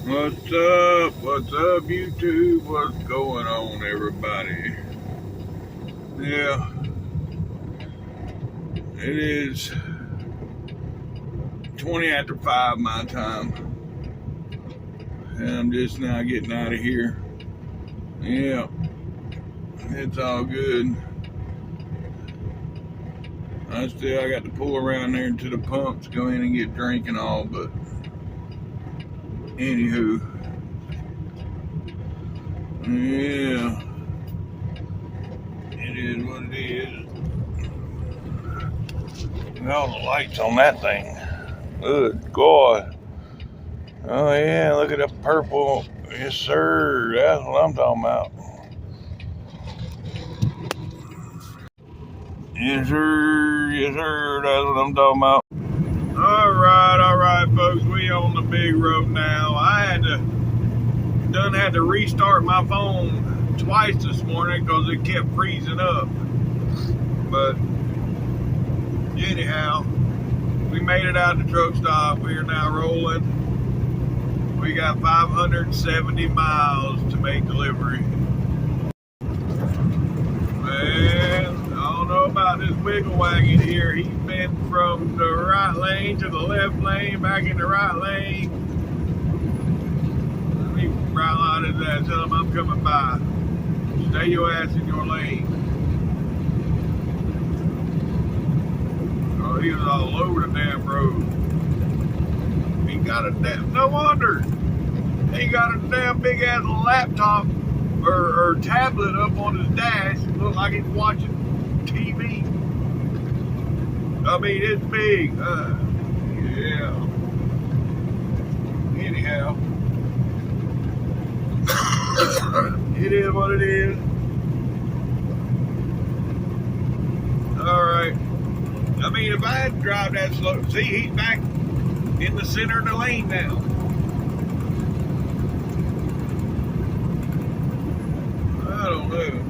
What's up? What's up, YouTube? What's going on, everybody? Yeah, it is 20 after 5 my time, and I'm just now getting out of here. Yeah, it's all good. I got to pull around there to the pumps, go in and get drink and all, but anywho, yeah, it is what it is. All the lights on that thing. Good God. Oh yeah, look at the purple. Yes sir, that's what I'm talking about. Yes sir, that's what I'm talking about. All right, folks, we on the big road now. I had to restart my phone twice this morning because it kept freezing up. But anyhow, we made it out the truck stop. We are now rolling. We got 570 miles to make delivery. Man, I don't know about this wiggle wagon here. He's been from the right lane to the left lane, back in the right lane. Let me right line his ass, tell him I'm coming by. Stay your ass in your lane. Oh, he was all over the damn road. He got a damn, no wonder. He got a damn big ass laptop or tablet up on his dash. It looked like he's watching TV. I mean, it's big. Yeah. Anyhow, it is what it is. All right. I mean, if I had to drive that slow, see, he's back in the center of the lane now. I don't know.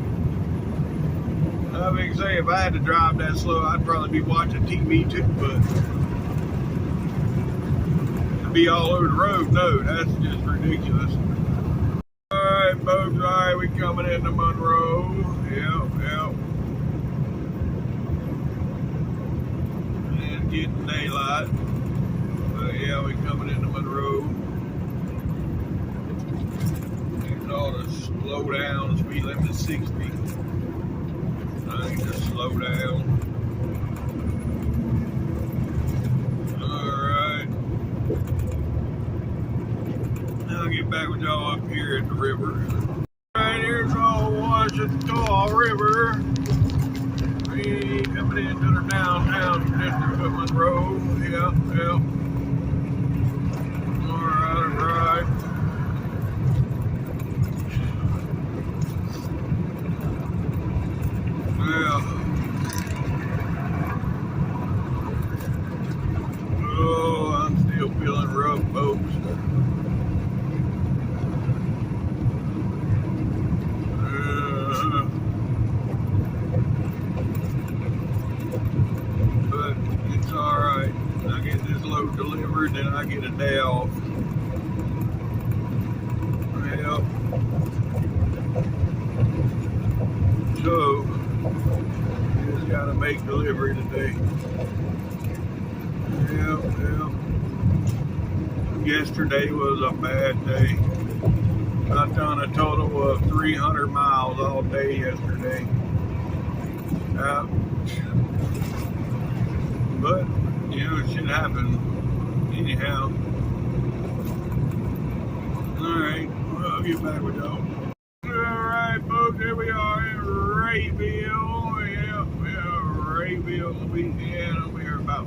I mean, say if I had to drive that slow, I'd probably be watching TV too, but to be all over the road, no, that's just ridiculous. All right, folks, all right, we coming into Monroe. Yep. And getting daylight. But yeah, we coming into Monroe. It's all to slow down, speed limit 60. I need to slow down. Alright. I'll get back with y'all up here at the river. Alright, here's old Washita River. We coming into the downtown district of Monroe. Yep. Alright. Yeah. Oh, I'm still feeling rough, folks. But it's alright. I get this load delivered, then I get a day off. Yep. So, just gotta make delivery today. Yep. Yesterday was a bad day. I've done a total of 300 miles all day yesterday. But, you know, it should happen anyhow. Alright, well, I'll get back with y'all. Alright, folks, here we are in Rayville. Yeah, Rayville, Louisiana. We're about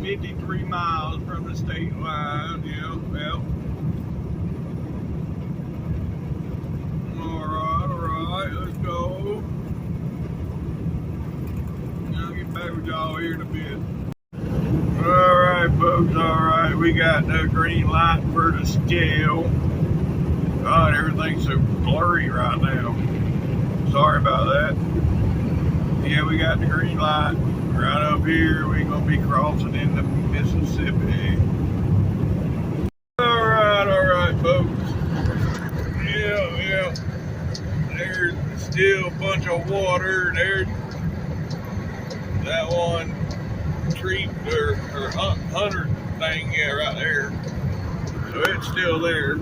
53 miles from the state line. Yeah. Alright, let's go. I'll get back with y'all here in a bit. Alright, folks, alright. We got the green light for the scale. God, everything's so blurry right now. Sorry about that. Yeah, we got the green light. Right up here, we're gonna be crossing into Mississippi. All right, folks. Yeah. There's still a bunch of water. There's that one tree or hunter thing, yeah, right there. So it's still there.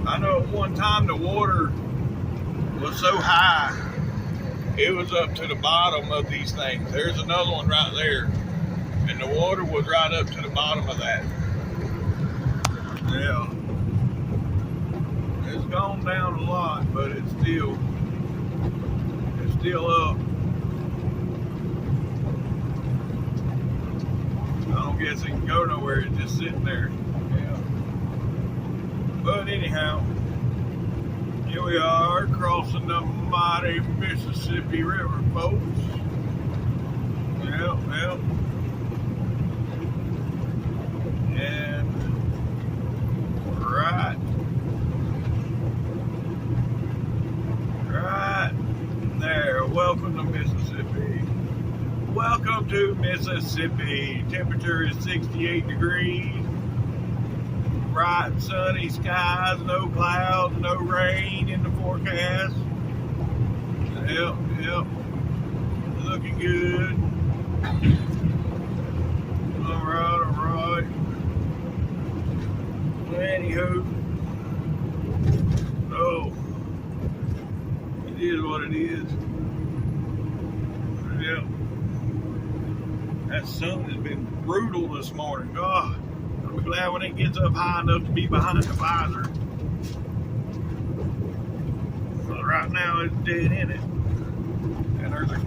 I know at one time the water was so high, it was up to the bottom of these things. There's another one right there, and the water was right up to the bottom of that. Yeah. It's gone down a lot, but it's still up. I don't guess it can go nowhere. It's just sitting there. Yeah. But anyhow, here we are crossing the mighty Mississippi River, folks. Yep. And right there. Welcome to Mississippi. Welcome to Mississippi. Temperature is 68 degrees. Bright sunny skies, no clouds, no rain in the forecast. Yep. Looking good. All right. Anywho. Oh. It is what it is. Yep. That sun has been brutal this morning. God. I'm glad when it gets up high enough to be behind the visor. But right now it's dead in it. And there's a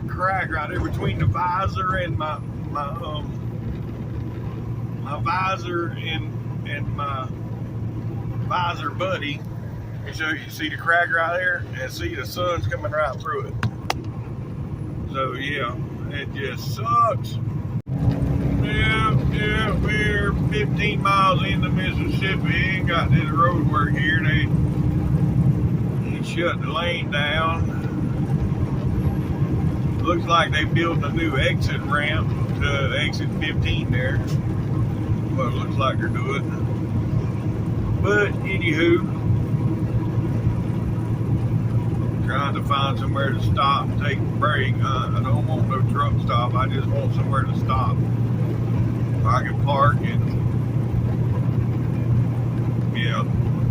crack right there between the visor and my visor and my visor buddy. So you see the crack right there, and see the sun's coming right through it. So yeah, it just sucks. Yeah, we're 15 miles into Mississippi. Ain't got this road work here. They shut the lane down. Looks like they built a new exit ramp to exit 15 there. Well, it looks like they're doing. But anywho, trying to find somewhere to stop and take a break. I don't want no truck stop. I just want somewhere to stop. I can park and,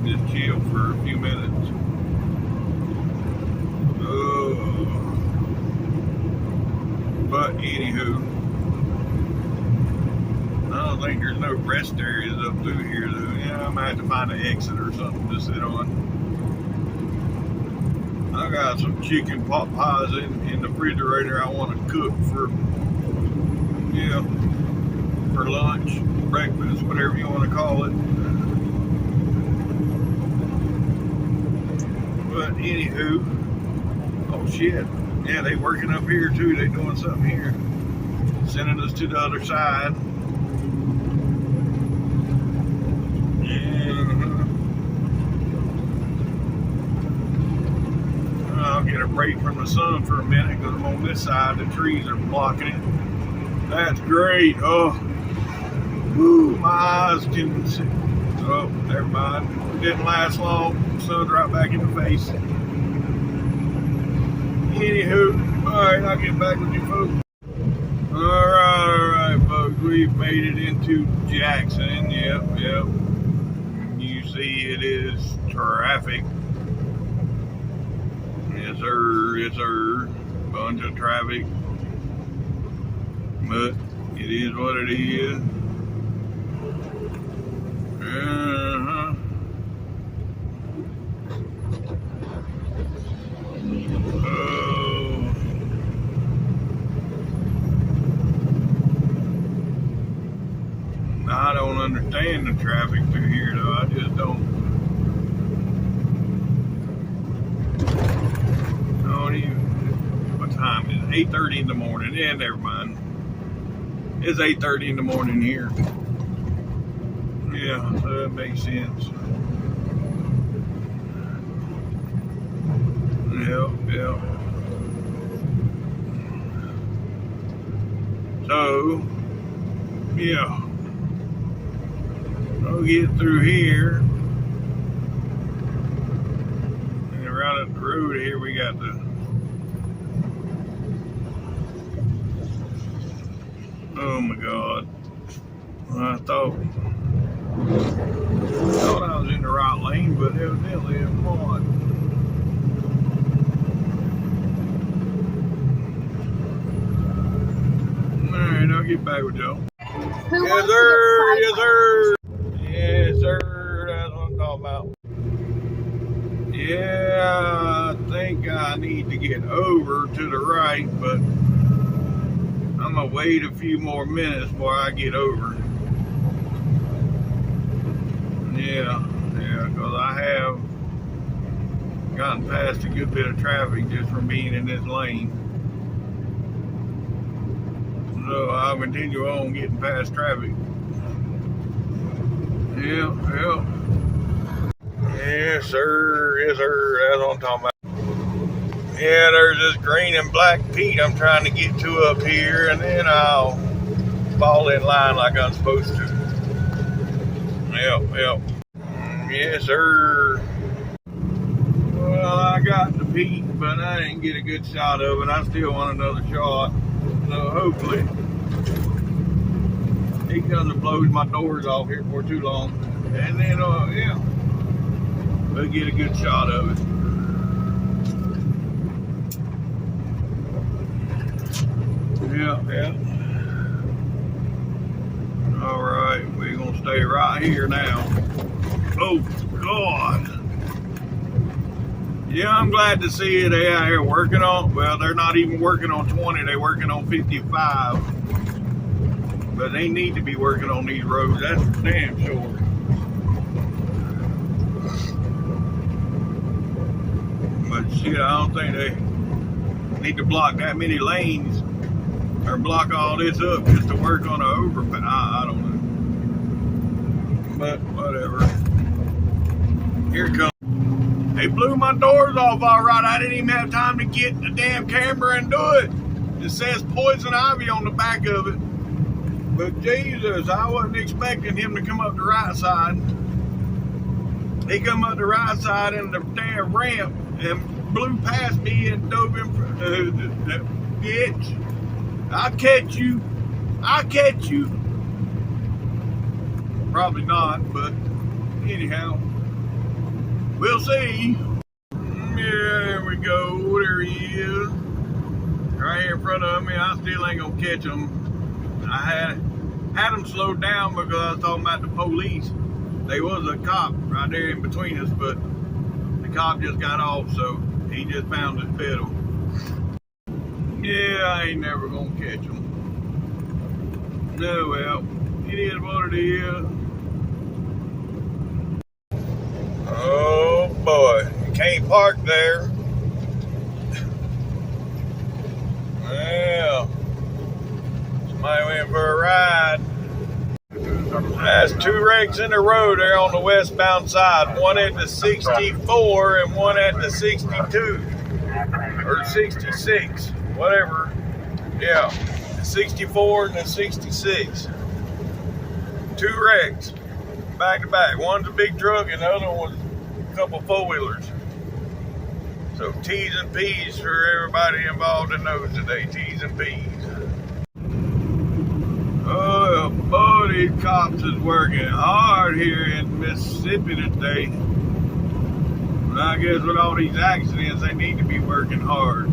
just chill for a few minutes. But anywho, I don't think there's no rest areas up through here though. Yeah, I might have to find an exit or something to sit on. I got some chicken pot pies in the refrigerator I want to cook for lunch, breakfast, whatever you want to call it. But anywho, oh shit, yeah, they working up here too. They doing something here, sending us to the other side. I'll get a break from the sun for a minute because I'm on this side. The trees are blocking it. That's great. Oh. Woo, my eyes can see. Oh, never mind. Didn't last long. Sun's right back in the face. Anywho, alright, I'll get back with you folks. Alright, folks. We've made it into Jackson. Yep. You see it is traffic. Yes, sir. Bunch of traffic. But it is what it is. I don't understand the traffic through here though. I just don't even. What time is it? 8:30 in the morning. Yeah, never mind. It's 8:30 in the morning here. Yeah, so that makes sense. Yep. So, yeah, we'll get through here. And right up the road here, we got the, oh my God. I thought I was in the right lane, but evidently it wasn't. Alright, I'll get back with y'all. Yes, sir. Yes, sir. Yes, sir. That's what I'm talking about. Yeah, I think I need to get over to the right, but I'm going to wait a few more minutes before I get over. Yeah, because I have gotten past a good bit of traffic just from being in this lane. So I'll continue on getting past traffic. Yeah. Yes, sir. Yes, sir. That's what I'm talking about. Yeah, there's this green and black Pete I'm trying to get to up here, and then I'll fall in line like I'm supposed to. Yep. Yes, sir. Well, I got the Pete, but I didn't get a good shot of it. I still want another shot. So hopefully he comes and blows my doors off here for too long. And then, yeah, we'll get a good shot of it. Yeah. All right, we're gonna stay right here now. Oh God. Yeah, I'm glad to see they out here working on, well, they're not even working on 20, they're working on 55. But they need to be working on these roads, that's for damn sure. But shit, I don't think they need to block that many lanes or block all this up just to work on an overpass. I don't know. But whatever. Here it comes. They blew my doors off all right. I didn't even have time to get the damn camera and do it. It says poison ivy on the back of it. But Jesus, I wasn't expecting him to come up the right side. He come up the right side in the damn ramp and blew past me and dove in front of the bitch. I'll catch you. Probably not, but anyhow. We'll see. Yeah, there we go. There he is. Right here in front of me. I still ain't gonna catch him. I had him slowed down because I was talking about the police. There was a cop right there in between us, but the cop just got off, so he just found his pedal. Yeah, I ain't never gonna catch him. No, well, it is what it is. Oh boy, you can't park there. Well, somebody went for a ride. That's two wrecks in a row there on the westbound side. One at the 64 and one at the 62. Or 66, whatever. Yeah, the 64 and the 66. Two wrecks, back to back. One's a big truck and the other one was a couple four-wheelers. So T's and P's for everybody involved in those today. T's and P's. Oh boy, these cops is working hard here in Mississippi today. But I guess with all these accidents, they need to be working hard.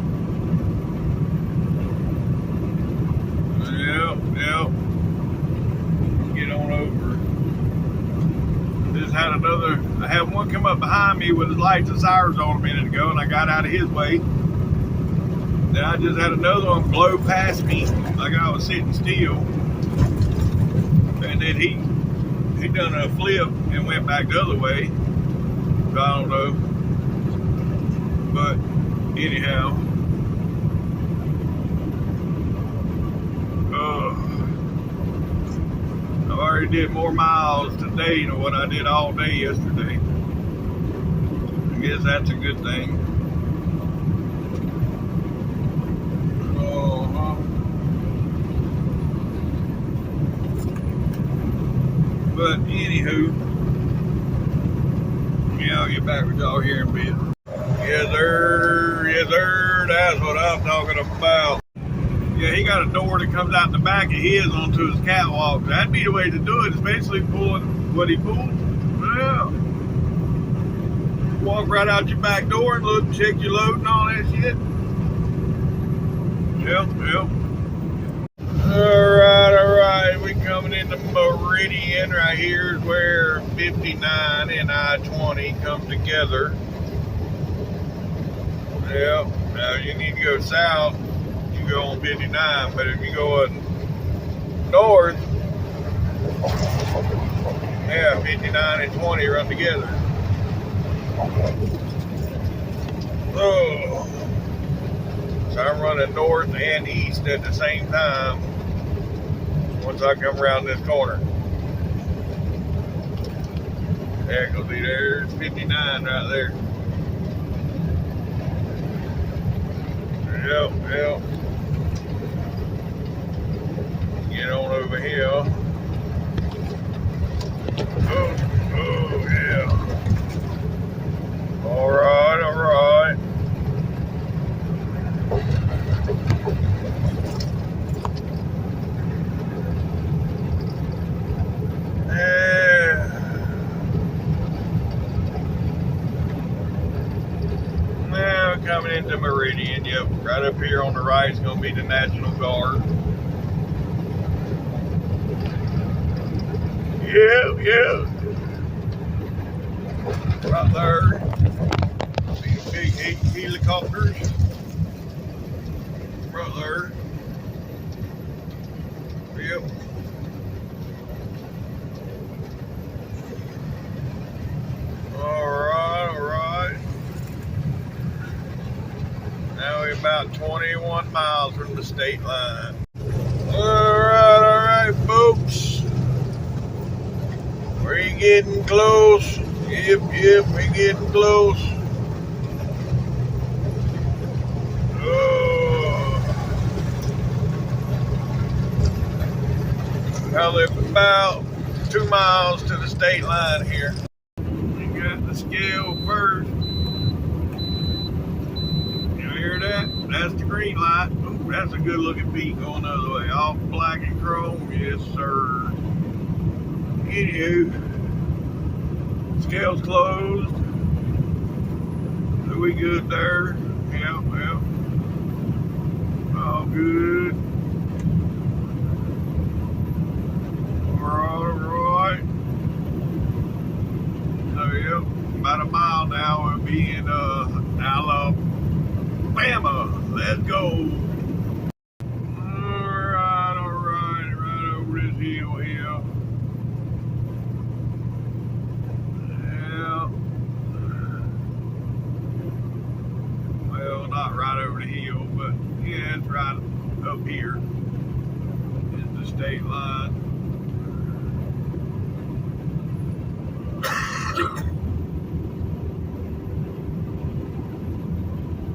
Yep. Get on over. I had one come up behind me with his lights and sirens on a minute ago, and I got out of his way. Then I just had another one blow past me like I was sitting still. And then he done a flip and went back the other way. I don't know. But anyhow. I already did more miles today than what I did all day yesterday. I guess that's a good thing. Anywho, yeah, I'll get back with y'all here in a bit. Yes, sir, that's what I'm talking about. Yeah, he got a door that comes out the back of his onto his catwalk. That'd be the way to do it, especially pulling what he pulls. Yeah. Walk right out your back door and look, check your load and all that shit. Yep. All right. We coming into Meridian. Right here is where 59 and I-20 come together. Yep. Now you need to go south. You go on 59, but if you go north, yeah, 59 and 20 run together. Oh. So I'm running north and east at the same time once I come around this corner. There it goes, there's 59 right there. Yep. Get on over here. Oh yeah. All right. Yeah. Now coming into Meridian. Yep, right up here on the right is going to be the National Guard. Yeah. Right there. See the big helicopters. Right there. Yep. All right. Now we're about 21 miles from the state line. All right, folks. We're getting close. Yep, we're getting close. Well, they're about 2 miles to the state line here. We got the scale first. You hear that? That's the green light. Ooh, that's a good looking beat going the other way. All black and chrome. Yes, sir. Anywho, scale's closed. Are we good there? Yeah. All good. All right. So, yep, about a mile now. We'll be in Alabama. Let's go. All right. Right over this hill here. Well, not right over the hill, but yeah, it's right up here. Is the state line.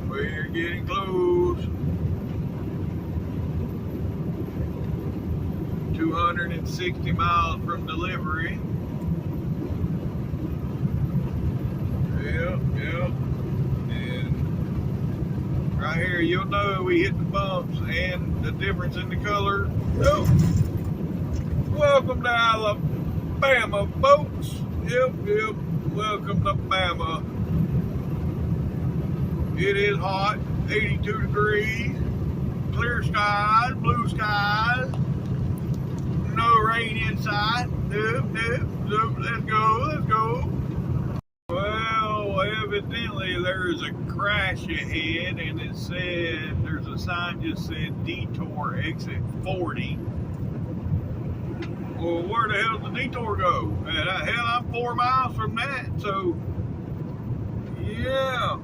We're getting close. 260 miles from delivery. Yep. And right here, you'll know we hit the bumps and the difference in the color. Oh. Welcome to Alabama, folks. Yep. Welcome to Alabama. It is hot, 82 degrees, clear skies, blue skies, no rain inside. Nope. Let's go. Well, evidently there's a crash ahead, and it said, there's a sign just said detour exit 40. Well, where the hell does the detour go? Hell, I'm 4 miles from that, so yeah.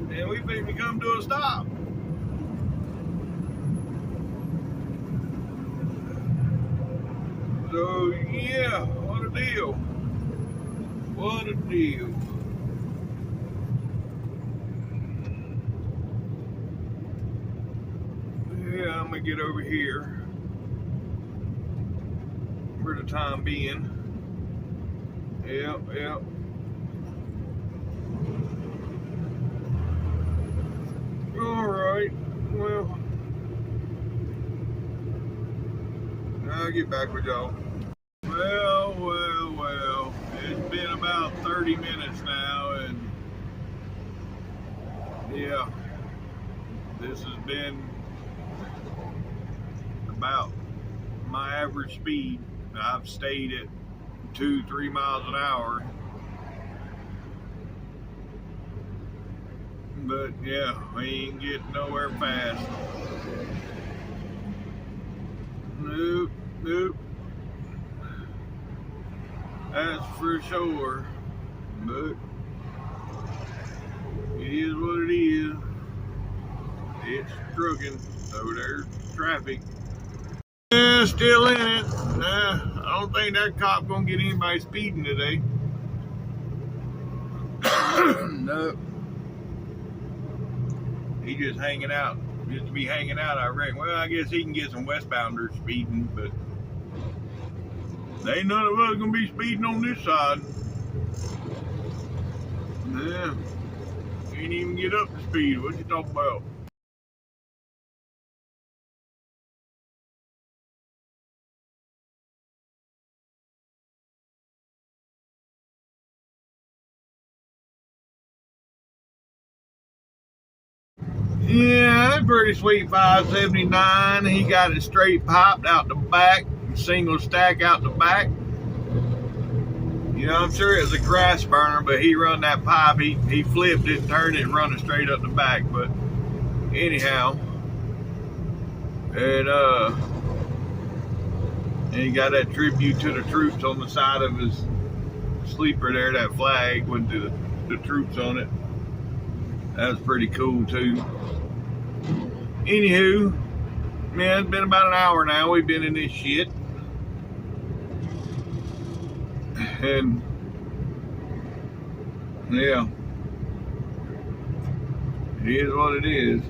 And we finna come to a stop. So yeah, what a deal. Yeah, I'm gonna get over here. for the time being. Yep. Alright, well, I'll get back with y'all. Well, it's been about 30 minutes now, and yeah, this has been about my average speed. I've stayed at 2-3 miles an hour, but yeah, we ain't getting nowhere fast. Nope. That's for sure. But it is what it is. It's trucking, so there's traffic. Yeah, still in it. I don't think that cop gonna get anybody speeding today. Nope. He just hanging out. Just to be hanging out, I reckon. Well, I guess he can get some westbounders speeding, but ain't none of us gonna be speeding on this side. Yeah. Can't even get up to speed. What you talking about? Yeah, that's pretty sweet 579. He got it straight piped out the back, single stack out the back. You know, I'm sure it was a grass burner, but he run that pipe, he flipped it, turned it, and run it straight up the back. But anyhow, and he got that tribute to the troops on the side of his sleeper there, that flag with the troops on it. That was pretty cool too. Anywho, man, it's been about an hour now. We've been in this shit. And yeah, it is what it is.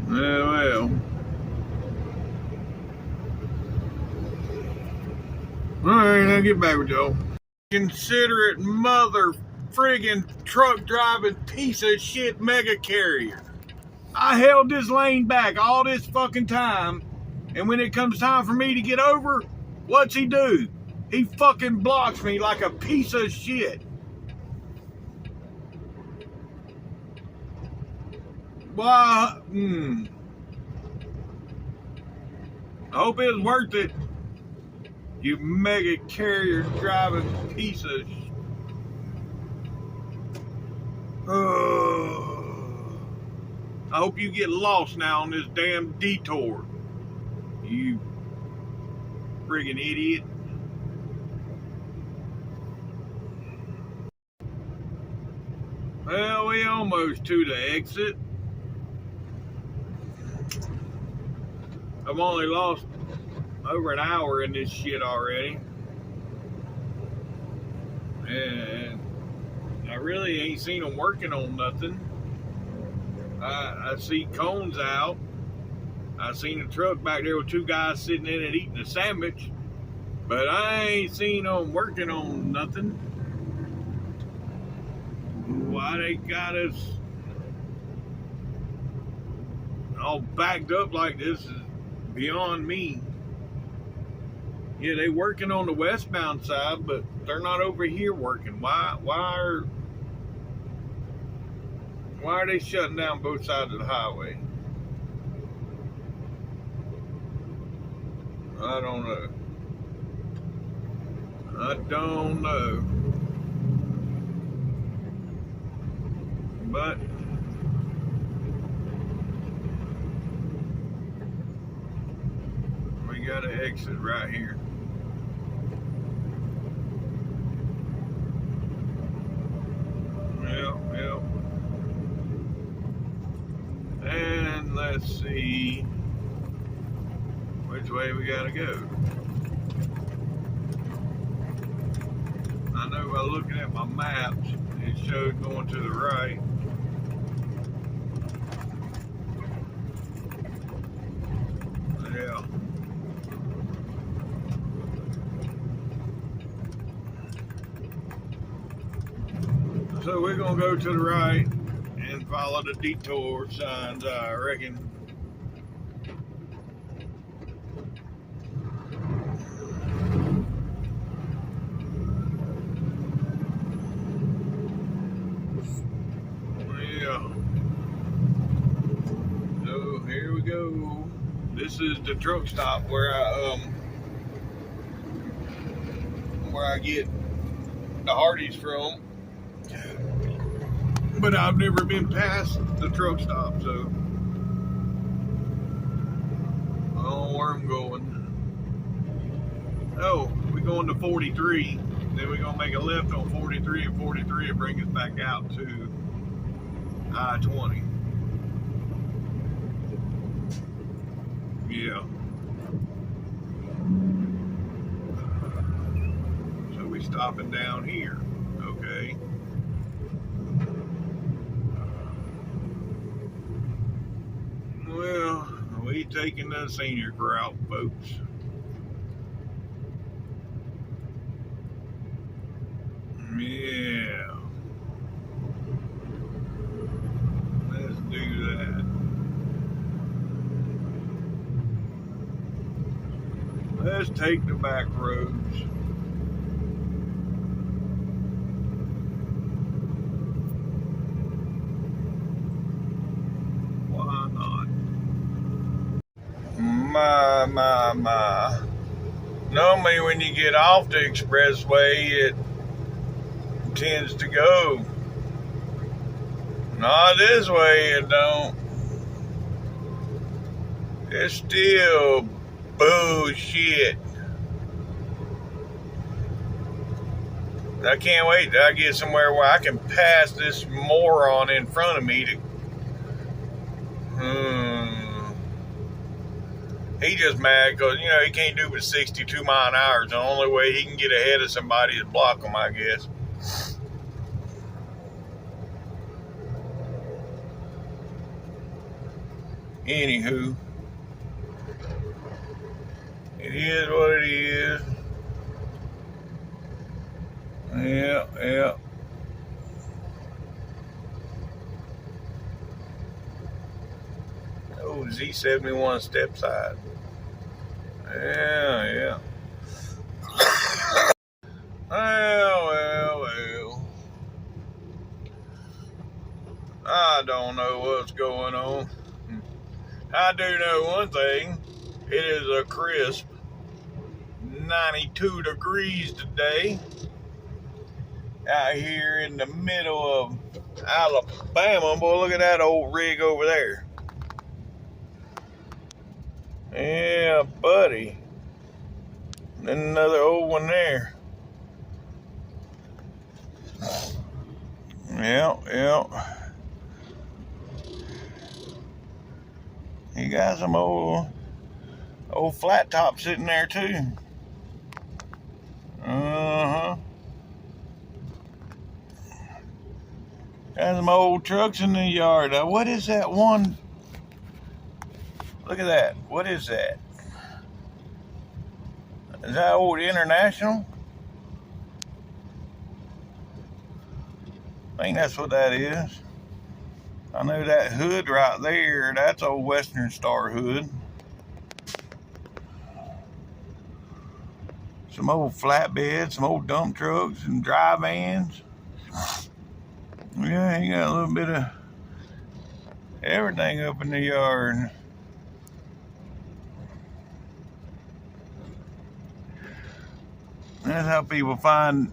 Well. Alright, I'll get back with y'all. Considerate mother friggin' truck driving piece of shit mega carrier. I held this lane back all this fucking time, and when it comes time for me to get over, what's he do? He fucking blocks me like a piece of shit. Why? I hope it was worth it. You mega carrier driving piece of shit. I hope you get lost now on this damn detour. You friggin' idiot. Well, we almost to the exit. I've only lost over an hour in this shit already. And I really ain't seen them working on nothing. I see cones out. I seen a truck back there with two guys sitting in it eating a sandwich. But I ain't seen them working on nothing. Why they got us all backed up like this is beyond me. Yeah, they working on the westbound side, but they're not over here working. Why are they shutting down both sides of the highway? I don't know. But we got to exit right here. Yep. And let's see which way we gotta go. I know by looking at my maps, It showed going to the right. Yeah. So we're gonna go to the right and follow the detour signs, I reckon. Yeah. So here we go. This is the truck stop where I get the Hardee's from. But I've never been past the truck stop, so I don't know where I'm going. Oh, we're going to 43. Then we're going to make a left on 43, and 43 will bring us back out to I-20. Yeah. So we're stopping down here. Okay. Well, we taking the senior route, folks. Yeah. Let's do that. Let's take the back roads. Why not? My. Normally when you get off the expressway, it tends to go. Not this way, it don't. It's still bullshit. I can't wait till I get somewhere where I can pass this moron in front of me to... He just mad because, you know, he can't do but 62 mile an hour. The only way he can get ahead of somebody is block him, I guess. Anywho, it is what it is. Yeah. Oh, Z71 step side. Yeah. Well. I don't know what's going on. I do know one thing. It is a crisp 92 degrees today out here in the middle of Alabama. Boy, look at that old rig over there. Yeah, buddy. Then another old one there. Yeah. You got some old flat top sitting there too. Got some old trucks in the yard. What is that one? Look at that. What is that? Is that old International? I think that's what that is. I know that hood right there, that's old Western Star hood. Some old flatbeds, some old dump trucks and dry vans. Yeah, you got a little bit of everything up in the yard. That's how people find,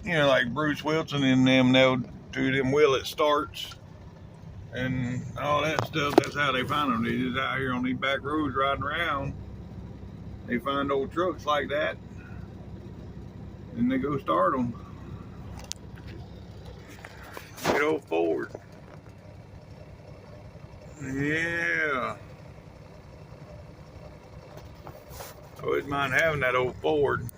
you know, like Bruce Wilson and them, they'll do them Willet starts and all that stuff. That's how they find them. They just out here on these back roads riding around. They find old trucks like that and they go start them. Good old Ford. Yeah. I wouldn't mind having that old Ford.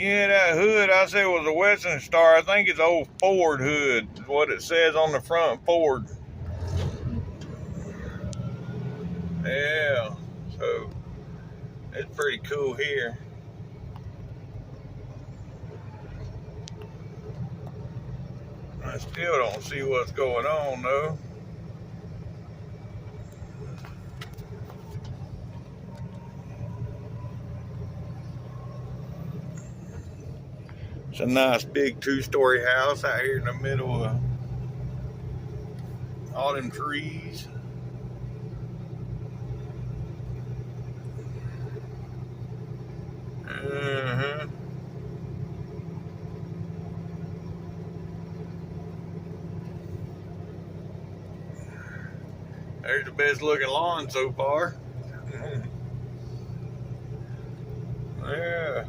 Yeah, that hood I said was a Western Star. I think it's old Ford hood, is what it says on the front, Ford. Yeah, so it's pretty cool here. I still don't see what's going on though. It's a nice big 2-story house out here in the middle of all them trees. Uh-huh. There's the best looking lawn so far. Yeah.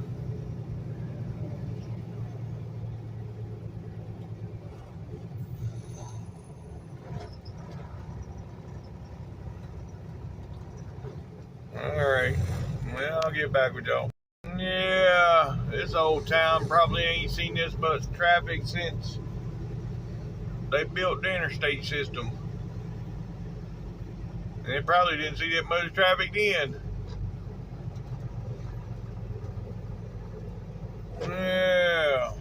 Alright. Well, I'll get back with y'all. Yeah, this old town probably ain't seen this much traffic since they built the interstate system. And they probably didn't see that much traffic then. Yeah.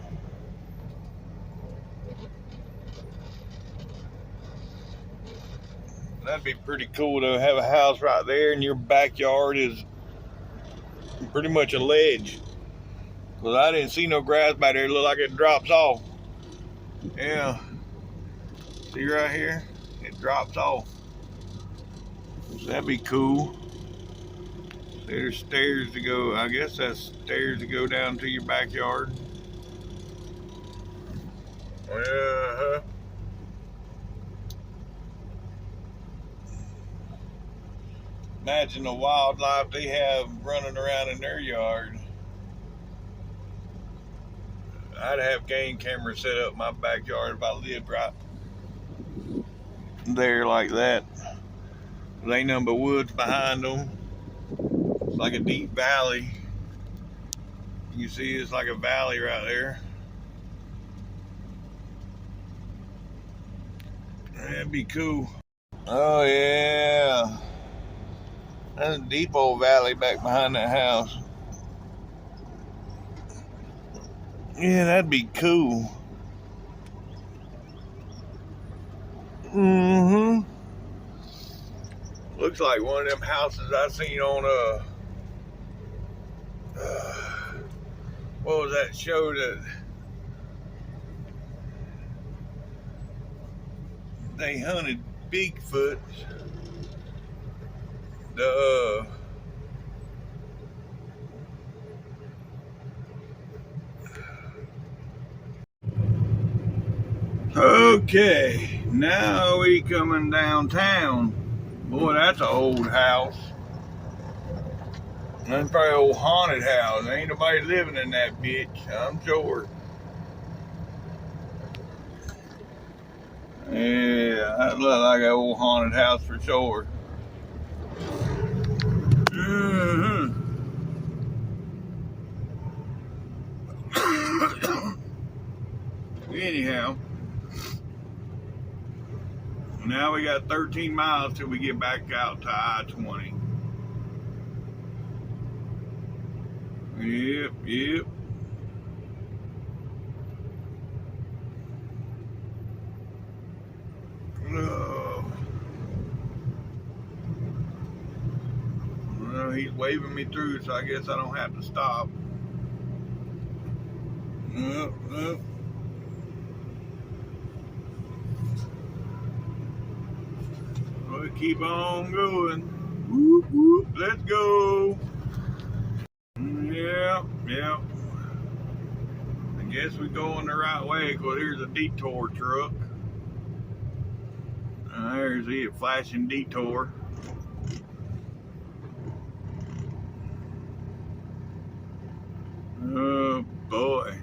That'd be pretty cool to have a house right there and your backyard is pretty much a ledge. Because I didn't see no grass back there. It looked like it drops off. Yeah. See right here? It drops off. So that'd be cool. There's stairs to go. I guess that's stairs to go down to your backyard. Uh-huh. Imagine the wildlife they have running around in their yard. I'd have game cameras set up in my backyard if I lived right there like that. There ain't nothing but woods behind them. It's like a deep valley. You see it's like a valley right there. That'd be cool. Oh yeah. That's a deep old valley back behind that house. Yeah, that'd be cool. Mm-hmm. Looks like one of them houses I seen on what was that show that they hunted Bigfoot? Okay, now we coming downtown. Boy, that's an old house. That's probably an old haunted house. Ain't nobody living in that bitch, I'm sure. Yeah, that look like an old haunted house for sure. Anyhow, now we got 13 miles till we get back out to I-20. Yep. Oh. Well, he's waving me through, so I guess I don't have to stop. Yep. We'll keep on going. Whoop, whoop, let's go. Yeah. I guess we going the right way because here's a detour truck. There's it, flashing detour. Oh boy.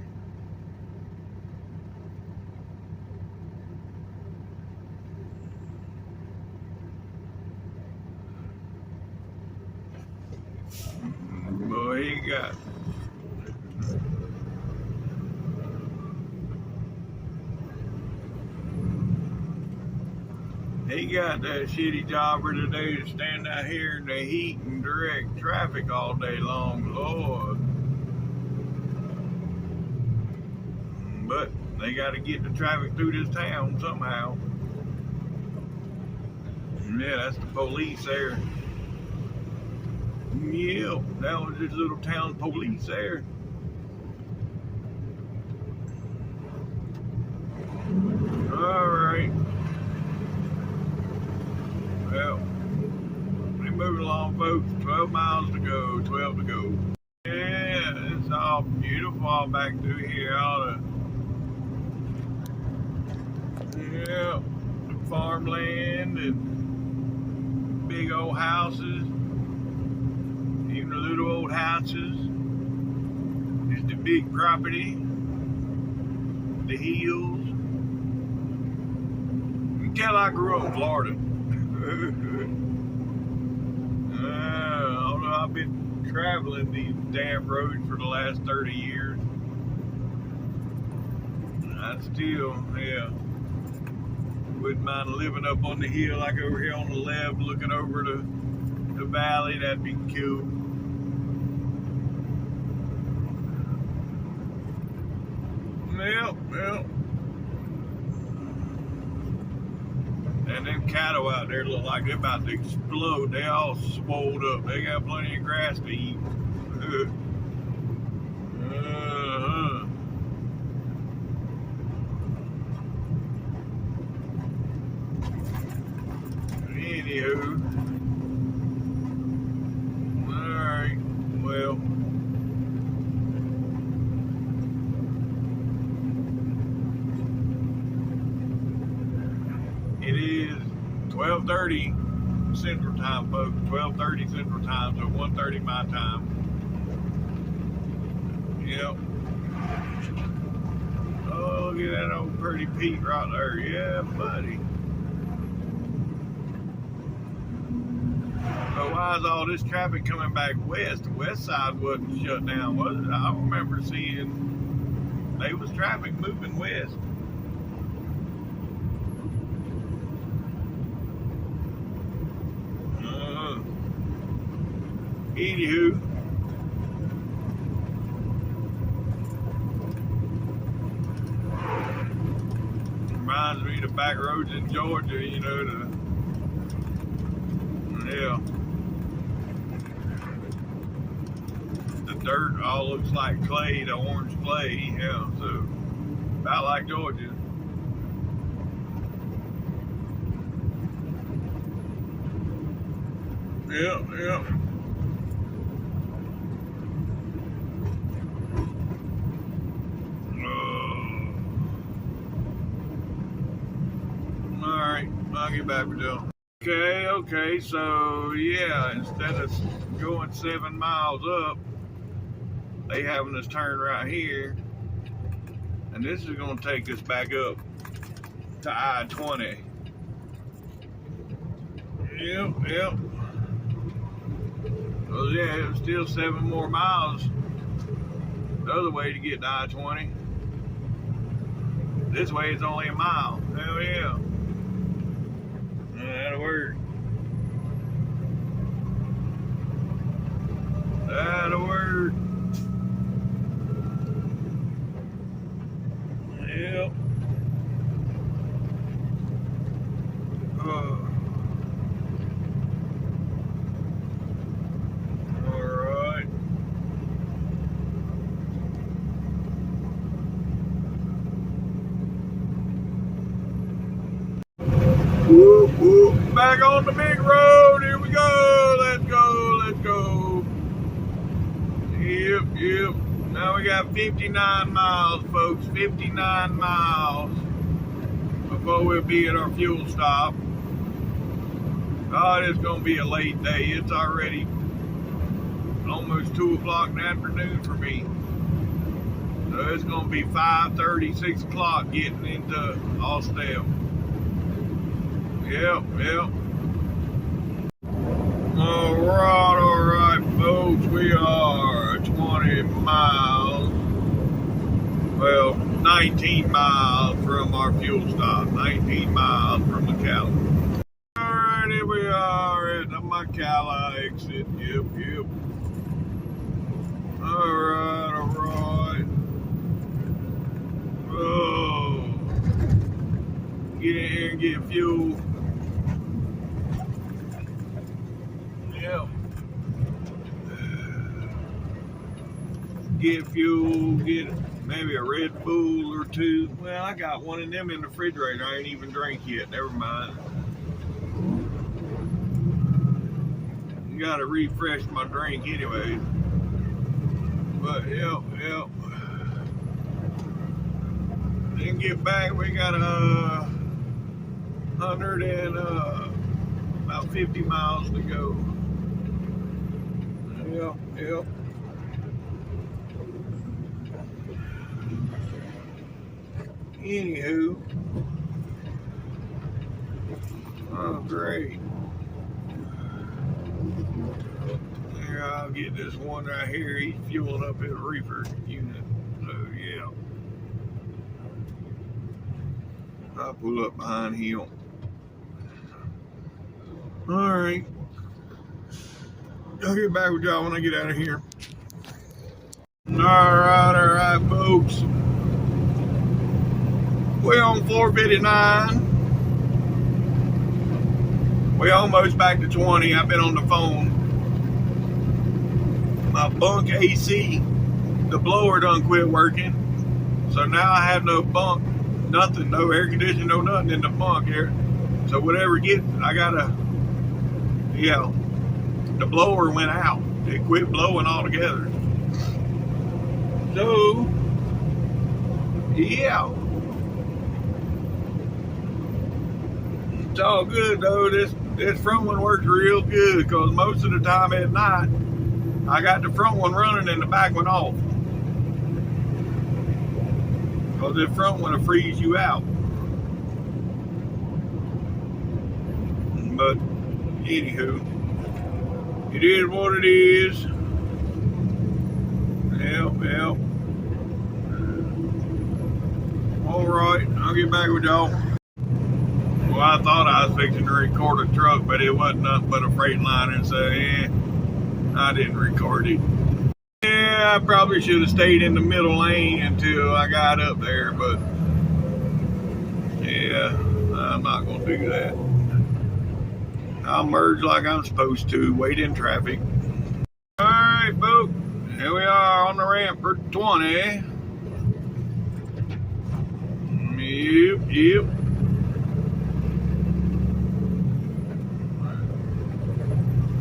Boy, he got He got that shitty jobber today to stand out here in the heat and direct traffic all day long, Lord. But they got to get the traffic through this town somehow. Yeah, that's the police there. Yeah, that was this little town police there. All right. Well, we're moving along, folks. 12 miles to go, 12 to go. Yeah, it's all beautiful all back through here. All the, yeah, the farmland and big old houses. Even the little old houses. Just the big property. The hills. You can tell I grew up in Florida. Although I've been traveling these damn roads for the last 30 years. I still, yeah, wouldn't mind living up on the hill, like over here on the left, looking over the valley. That'd be cool. Well. And them cattle out there look like they're about to explode. They all swolled up. They got plenty of grass to eat. Anywho. Alright, well. It is 12:30 Central Time, folks. 12:30 Central Time, so 1:30 my time. Yep. Oh, look at that old pretty Pete right there. Yeah, buddy. So why is all this traffic coming back west? The west side wasn't shut down, was it? I remember seeing there was traffic moving west. Anywho, reminds me of the back roads in Georgia, you know, yeah. The dirt all looks like clay, the orange clay, yeah, so about like Georgia. Yeah. Alright, I'll get back with you. Okay, so yeah, instead of going 7 miles up, they having us turn right here, and this is going to take us back up to I-20. Yep. Well, yeah, it's still 7 more miles the other way to get to I-20. This way it's only a mile. Hell yeah. That'll work. That'll work. Yep. Alright. Whoop. Back on the big road. Here we go. Let's go. Yep. Now we got 59 miles, folks. 59 miles before we'll be at our fuel stop. God, it's going to be a late day. It's already almost 2 o'clock in the afternoon for me. So it's going to be 5:30, 6 o'clock getting into Austell. Yep. Alright, folks, we are 20 miles, well, 19 miles from our fuel stop, 19 miles from the California. my Cala exit. Yep, yep. Alright, alright. Oh. Get in here and get fuel. Yep. Get fuel, get maybe a Red Bull or two. Well, I got one of them in the refrigerator. I ain't even drank yet. Never mind. Gotta refresh my drink anyway. But yep. Then get back, we got 100 and about 50 miles to go. Yep. Anywho, oh great. There, I'll get this one right here. He's fueling up his reefer unit. So yeah, I'll pull up behind him. All right, I'll get back with y'all when I get out of here. All right, folks. We're on 459. We're almost back to 20. I've been on the phone. My bunk AC, the blower done quit working. So now I have no bunk, nothing, no air conditioning, no nothing in the bunk here. So whatever gets, I gotta, the blower went out. It quit blowing altogether. So, yeah. It's all good though. This front one works real good because most of the time at night I got the front one running and the back one off. Because the front one will freeze you out. But anywho, it is what it is. Yep. Alright, I'll get back with y'all. Well, I thought I was fixing to record a truck, but it wasn't nothing but a Freightliner, so I didn't record it. Yeah, I probably should have stayed in the middle lane until I got up there, but yeah, I'm not going to do that. I'll merge like I'm supposed to, wait in traffic. Alright, folks, here we are on the ramp for 20. Yep.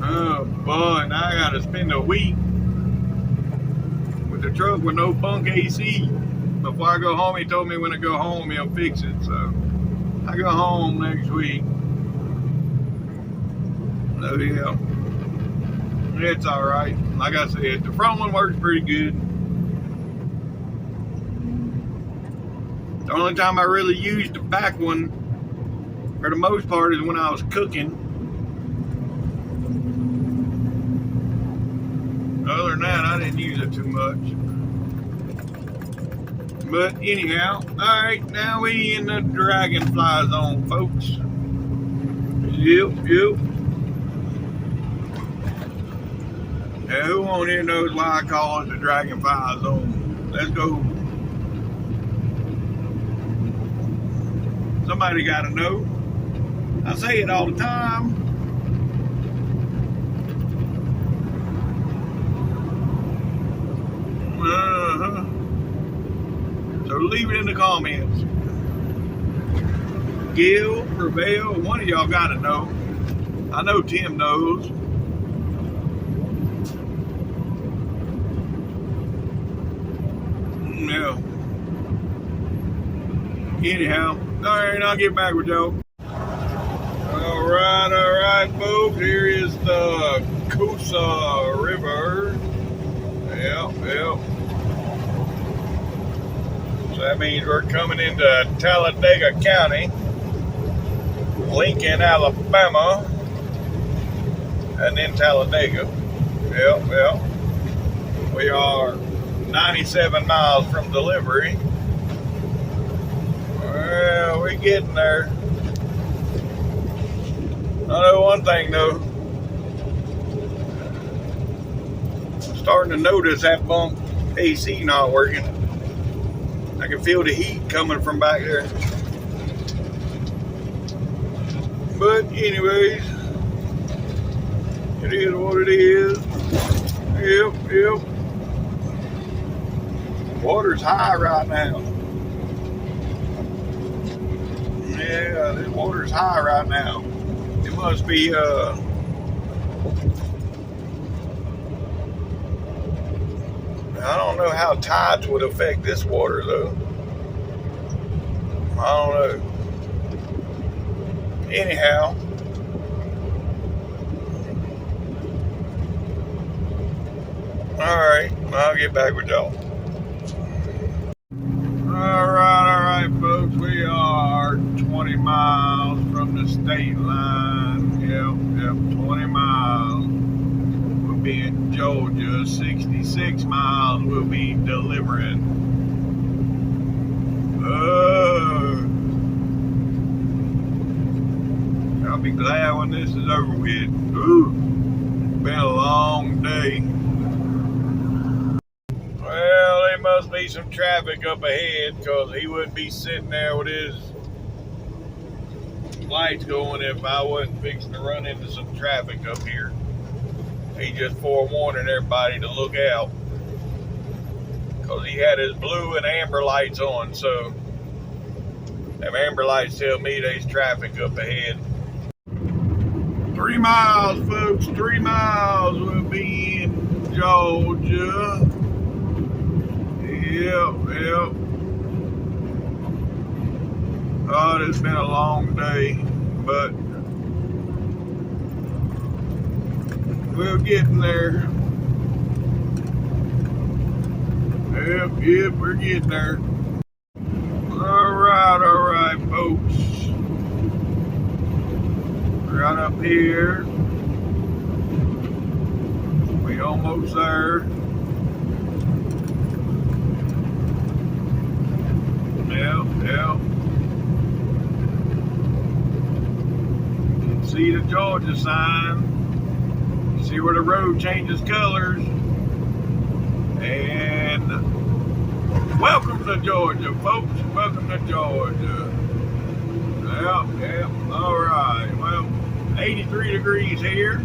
Oh boy, now I gotta spend a week with the truck with no bunk AC. Before I go home, he told me when I go home he'll fix it, so I go home next week. So yeah, it's alright. Like I said, the front one works pretty good. The only time I really used the back one, for the most part, is when I was cooking. Other than that, I didn't use it too much. But anyhow, alright, now we in the Dragonfly zone, folks. Yep. Now, who on here knows why I call it the Dragonfly zone? Let's go. Somebody gotta know. I say it all the time. So leave it in the comments. Gil, Prevail, one of y'all gotta know. I know Tim knows. Yeah. Anyhow, alright, I'll get back with y'all. Alright, folks. Here is the Coosa River. Yep. So that means we're coming into Talladega County, Lincoln, Alabama, and then Talladega. Yep. We are 97 miles from delivery. Well, we're getting there. I know one thing though, starting to notice that bunk AC not working. I can feel the heat coming from back there. But anyways, it is what it is. Yep. Water's high right now. Yeah, this water's high right now. It must be I don't know how tides would affect this water though. I don't know. Anyhow, alright, I'll get back with y'all. Alright, folks, we are 20 miles from the state line. Yep, 20 miles. We'll be in Georgia. 66 miles we'll be delivering. I'll be glad when this is over with. Ooh, been a long day. Well, there must be some traffic up ahead because he wouldn't be sitting there with his lights going if I wasn't fixing to run into some traffic up here. He just forewarning everybody to look out because he had his blue and amber lights on, so them amber lights tell me there's traffic up ahead. 3 miles, folks, 3 miles we'll be in Georgia. Yep. Oh, it's been a long day, but we're getting there. Yep, we're getting there. Alright, folks. Right up here. We almost there. Yep. See the Georgia sign. See where the road changes colors. And welcome to Georgia, folks. Welcome to Georgia. Yep. Alright. Well, 83 degrees here.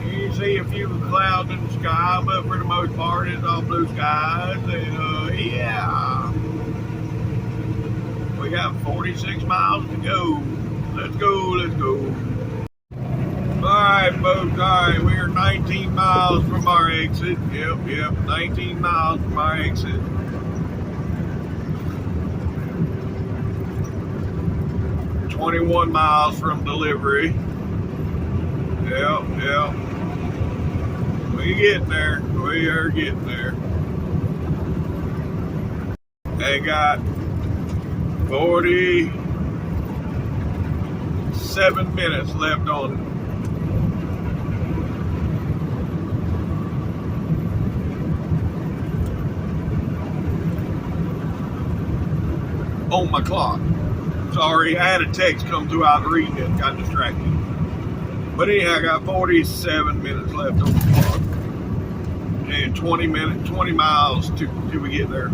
You see a few clouds in the sky, but for the most part, it's all blue skies. And yeah. We got 46 miles to go. Let's go. Alright, folks. Alright, we are 19 miles from our exit. Yep. 19 miles from our exit. $21 miles from delivery. Yep. We are getting there. They got 47 minutes left on my clock. Sorry, I had a text come through. I was reading it, got distracted. But anyhow, I got 47 minutes left on the clock. And 20 miles till we get there.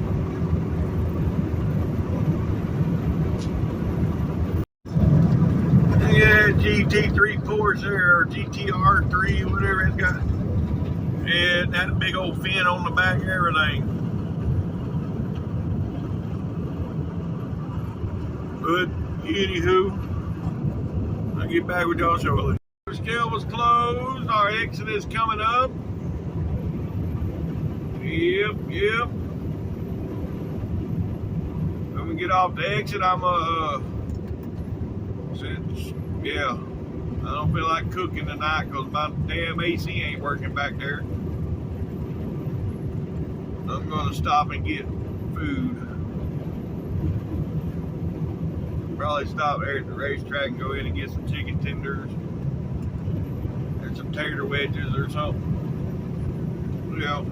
Yeah, GT3 Porsche or GTR3, whatever it's got. And that big old fin on the back and everything. But anywho, I'll get back with y'all shortly. The scale was closed. Our exit is coming up. Yep. When we get off the exit, I'm yeah, I don't feel like cooking tonight because my damn AC ain't working back there. I'm gonna stop and get food. Probably stop there at the racetrack and go in and get some chicken tenders and some tater wedges or something. Yeah.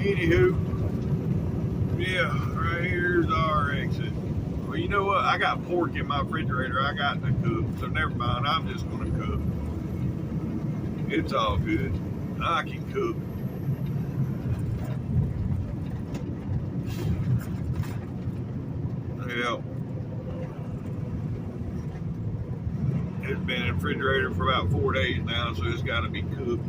Anywho, yeah, right here's our exit. Well, you know what? I got pork in my refrigerator. I got to cook, so never mind. I'm just gonna cook. It's all good. I can cook. Yeah. It's been in the refrigerator for about 4 days now, so it's got to be cooked.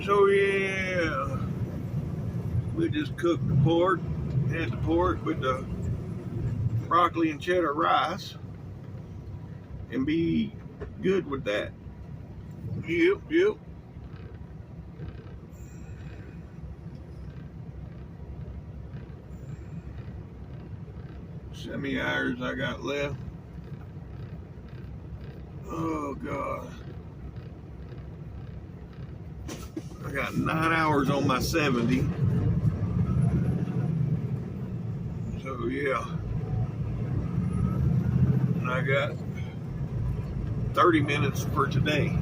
So yeah, we just cooked the pork, had the pork with the broccoli and cheddar rice, and be good with that. Yep. How many hours I got left? Oh God. I got 9 hours on my 70. So yeah. And I got 30 minutes for today.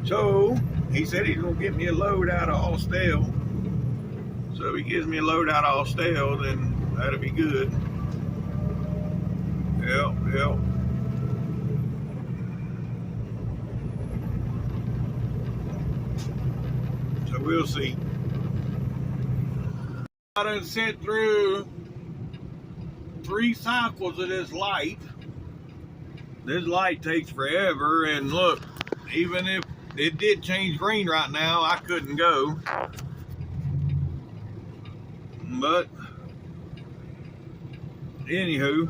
So he said he's gonna get me a load out of Austell. So if he gives me a load out of Austell, then that'll be good. Yep. So we'll see. I done sent through 3 cycles of this light. This light takes forever, and look, even if it did change green right now, I couldn't go. But anywho,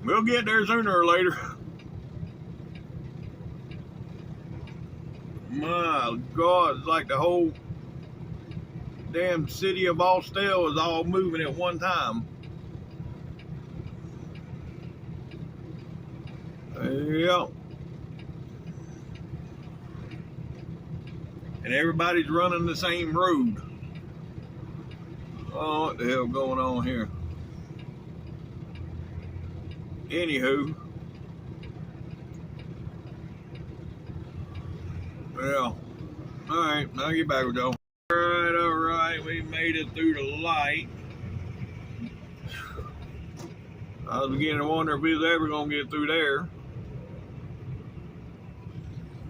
we'll get there sooner or later. My God, it's like the whole damn city of Austell is all moving at one time. Yeah. And everybody's running the same road. Oh, what the hell going on here? Anywho. Well, alright, I'll get back with y'all. Alright, we made it through the light. I was beginning to wonder if we was ever going to get through there.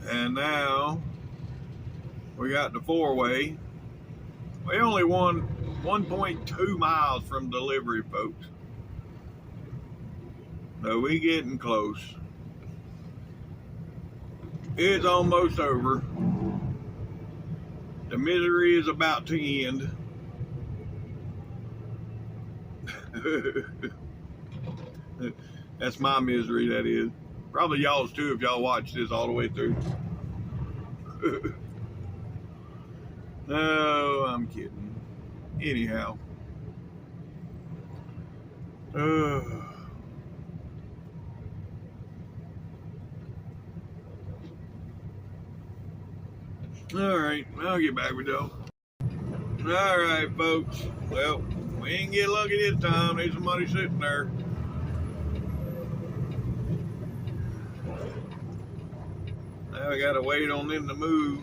And now, we got the 4-way. We only won 1.2 miles from delivery, folks. So we getting close. It's almost over. The misery is about to end. That's my misery, that is. Probably y'all's too if y'all watch this all the way through. No, I'm kidding. Anyhow. Alright, I'll get back with y'all. Alright, folks. Well, we ain't get lucky this time. There's somebody sitting there. Now we gotta wait on them to move.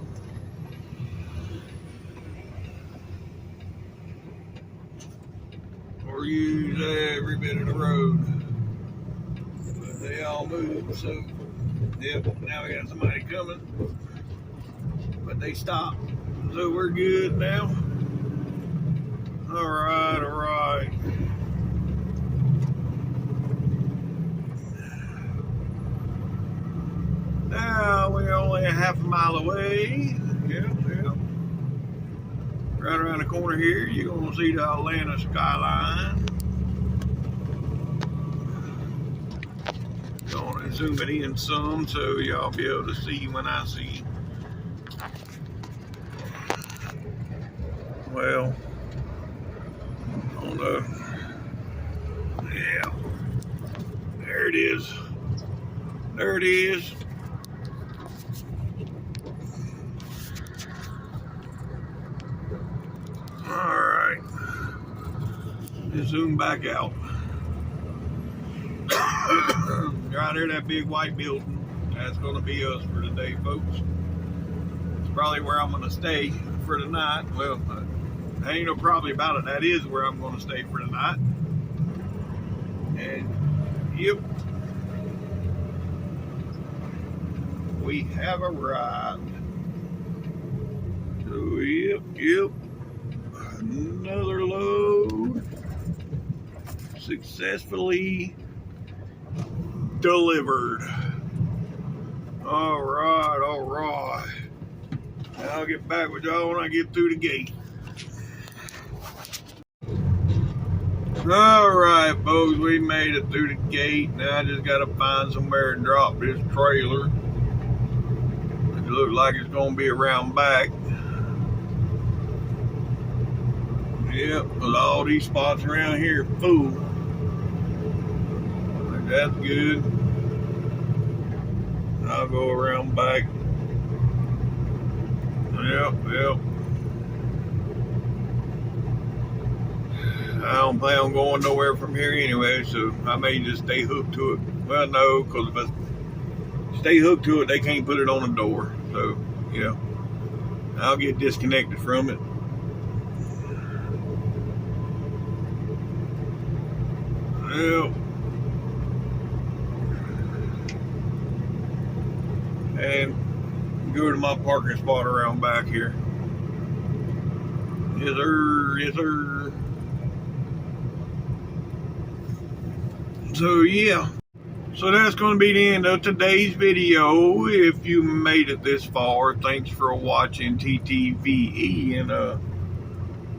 Or use every bit of the road. But they all moved, so yep, now we got somebody coming. But they stopped. So we're good now. Alright. Now we're only a half a mile away. Yep. Right around the corner here, you're gonna see the Atlanta skyline. Gonna zoom it in some so y'all be able to see when I see. Well, I don't know. Yeah. There it is. Alright. Just zoom back out. Right there, that big white building. That's going to be us for today, folks. It's probably where I'm going to stay for the night. Well, I Ain't no probably about it. That is where I'm going to stay for the night. And yep, we have arrived. So yep, another load successfully delivered. All right. I'll get back with y'all when I get through the gate. All right, folks, we made it through the gate. Now I just got to find somewhere to drop this trailer. It looks like it's going to be around back. Yep, because all these spots around here are full. That's good. I'll go around back. Yep. I don't plan on going nowhere from here anyway, so I may just stay hooked to it. Well, no, because if I stay hooked to it, they can't put it on the door. So, yeah, I'll get disconnected from it. Yep. And go to my parking spot around back here. Yes, sir. So, yeah. So that's going to be the end of today's video. If you made it this far, thanks for watching TTVE. And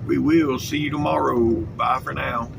we will see you tomorrow. Bye for now.